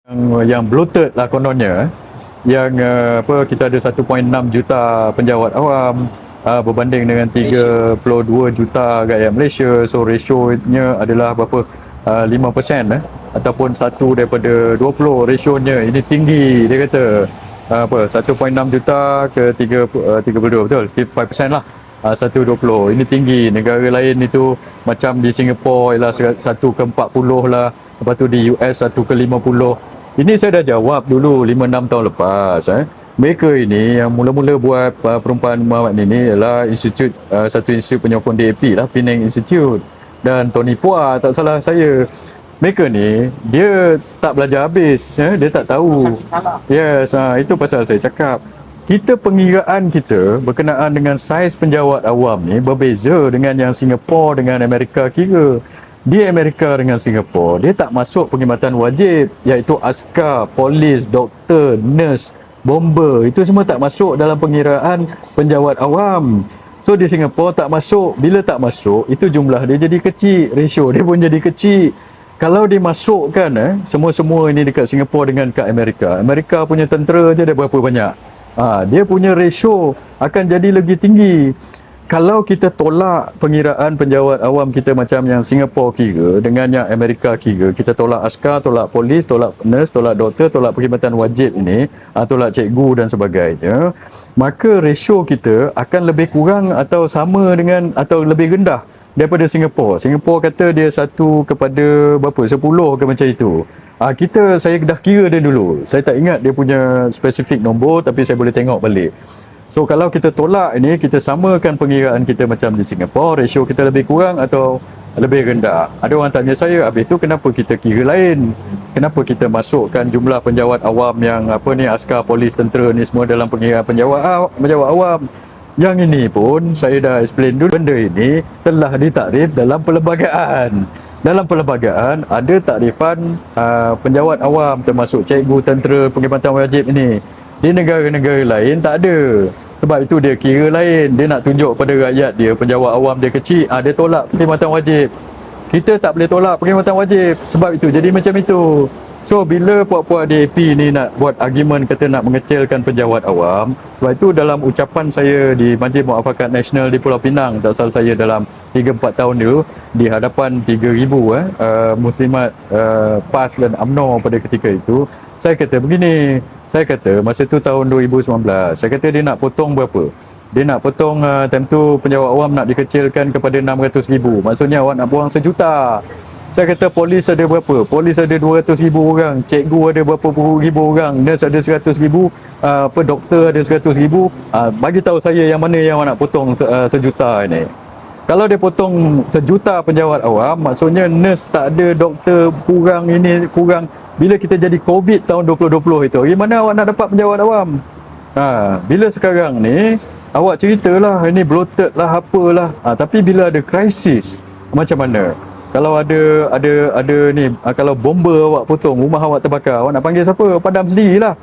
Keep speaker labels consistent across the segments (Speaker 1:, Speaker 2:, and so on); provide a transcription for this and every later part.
Speaker 1: yang bloated lah kononnya, yang apa, kita ada 1.6 juta penjawat awam berbanding dengan 32 juta rakyat Malaysia. So rasionya adalah berapa, 5% ataupun 1 daripada 20. Rasionya ini tinggi, dia kata apa, 1.6 juta ke 32, betul, 5% lah, 1/20. Ini tinggi. Negara lain itu macam di Singapura ialah 1/40 lah, lepas tu di US 1/50. Ini saya dah jawab dulu 5-6 tahun lepas. Mereka ini yang mula-mula buat perumpamaan ini ialah satu institut penyokong DAP lah, Penang Institute, dan Tony Phua, tak salah saya. Mereka ni dia tak belajar habis, dia tak tahu. Yes, itu pasal saya cakap kita, pengiraan kita berkenaan dengan saiz penjawat awam ni berbeza dengan yang Singapura dengan Amerika kira. Di Amerika dengan Singapura, dia tak masuk perkhidmatan wajib, iaitu askar, polis, doktor, nurse, bomber. Itu semua tak masuk dalam pengiraan penjawat awam. So di Singapura tak masuk. Bila tak masuk, itu jumlah dia jadi kecil, ratio dia pun jadi kecil. Kalau dimasukkan semua-semua ini dekat Singapura dengan kat Amerika, Amerika punya tentera je ada berapa banyak, dia punya ratio akan jadi lebih tinggi. Kalau kita tolak pengiraan penjawat awam kita macam yang Singapura kira dengan yang Amerika kira, kita tolak askar, tolak polis, tolak nurse, tolak doktor, tolak perkhidmatan wajib ini, tolak cikgu dan sebagainya, maka ratio kita akan lebih kurang atau sama dengan atau lebih rendah daripada Singapura. Singapura kata dia 1 kepada berapa, 10 ke macam itu. Saya dah kira dia dulu. Saya tak ingat dia punya spesifik nombor, tapi saya boleh tengok balik. So kalau kita tolak ini, kita samakan pengiraan kita macam di Singapura, ratio kita lebih kurang atau lebih rendah. Ada orang tanya saya, habis tu kenapa kita kira lain? Kenapa kita masukkan jumlah penjawat awam yang apa ni, askar, polis, tentera ni semua dalam pengiraan penjawat awam? Yang ini pun saya dah explain dulu, benda ini telah ditakrif dalam perlembagaan. Dalam perlembagaan ada takrifan penjawat awam, termasuk cikgu, tentera, perkhidmatan wajib ini. Di negara-negara lain tak ada. Sebab itu dia kira lain. Dia nak tunjuk pada rakyat dia penjawat awam dia kecil, dia tolak perkhidmatan wajib. Kita tak boleh tolak perkhidmatan wajib. Sebab itu jadi macam itu. So bila puak-puak DAP ni nak buat argument kata nak mengecilkan penjawat awam, sebab itu dalam ucapan saya di Majlis Muafakat Nasional di Pulau Pinang, tak salah saya dalam 3-4 tahun dulu, di hadapan 3,000 muslimat PAS dan UMNO pada ketika itu, saya kata begini. Saya kata masa tu tahun 2019, saya kata dia nak potong berapa? Dia nak potong time tu penjawat awam nak dikecilkan kepada 600,000. Maksudnya awak nak buang 1 juta. Saya kata polis ada berapa? Polis ada 200,000 orang, cikgu ada berapa puluh ribu orang, nurse ada 100,000, doktor ada 100,000. Bagi tahu saya yang mana yang awak nak potong 1 juta ini. Kalau dia potong 1 juta penjawat awam, maksudnya nurse tak ada, doktor kurang, ini kurang. Bila kita jadi COVID tahun 2020 itu, gimana awak nak dapat penjawat awam? Bila sekarang ni awak ceritalah ini bloated lah, apalah. Tapi bila ada krisis, macam mana? Kalau ada ni, kalau bomba awak potong, rumah awak terbakar, awak nak panggil siapa? Padam sendirilah.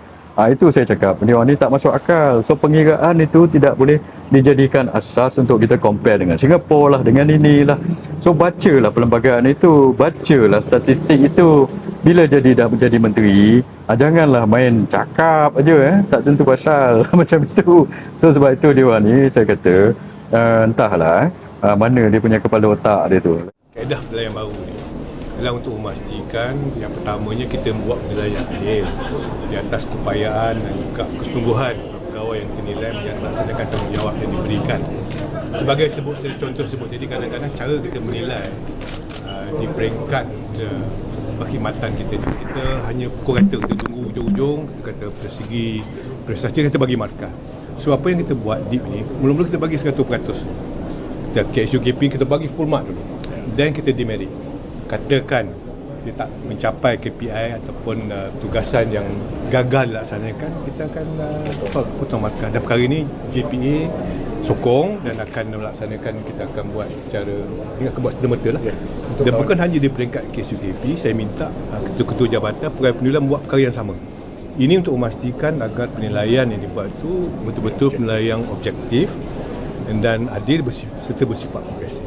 Speaker 1: Itu saya cakap, dia orang ni tak masuk akal. So pengiraan itu tidak boleh dijadikan asas untuk kita compare dengan Singapura lah, dengan inilah. So bacalah perlembagaan itu, bacalah statistik itu. Bila dah menjadi menteri, janganlah main cakap aja, tak tentu pasal macam itu. So sebab itu dia orang ni, saya kata entahlah mana dia punya kepala otak dia tu.
Speaker 2: Kaedah penilaian baru ni adalah untuk memastikan yang pertamanya kita membuat penilaian adil di atas keupayaan dan juga kesungguhan pegawai yang dinilai yang melaksanakan tanggungjawab yang diberikan. Sebagai contoh sebut, jadi kadang-kadang cara kita menilai di peringkat perkhidmatan kita ni, kita hanya pukul rata, kita tunggu ujung-ujung, kita kata dari segi prestasi kita bagi markah. So apa yang kita buat deep ni, mula-mula kita bagi 100%. Kita KSUKP kita bagi full mark dulu. Dan kita demerit. Katakan dia tak mencapai KPI ataupun tugasan yang gagal dilaksanakan, kita akan potong markah. Dan perkara ini JPA sokong dan akan melaksanakan, kita akan buat secara, akan buat serta-merta lah. Dan bukan hanya di peringkat KSUKP, saya minta ketua-ketua jabatan pegawai penilaian buat perkara yang sama. Ini untuk memastikan agar penilaian yang dibuat itu betul-betul penilaian yang objektif dan adil serta bersifat progresif.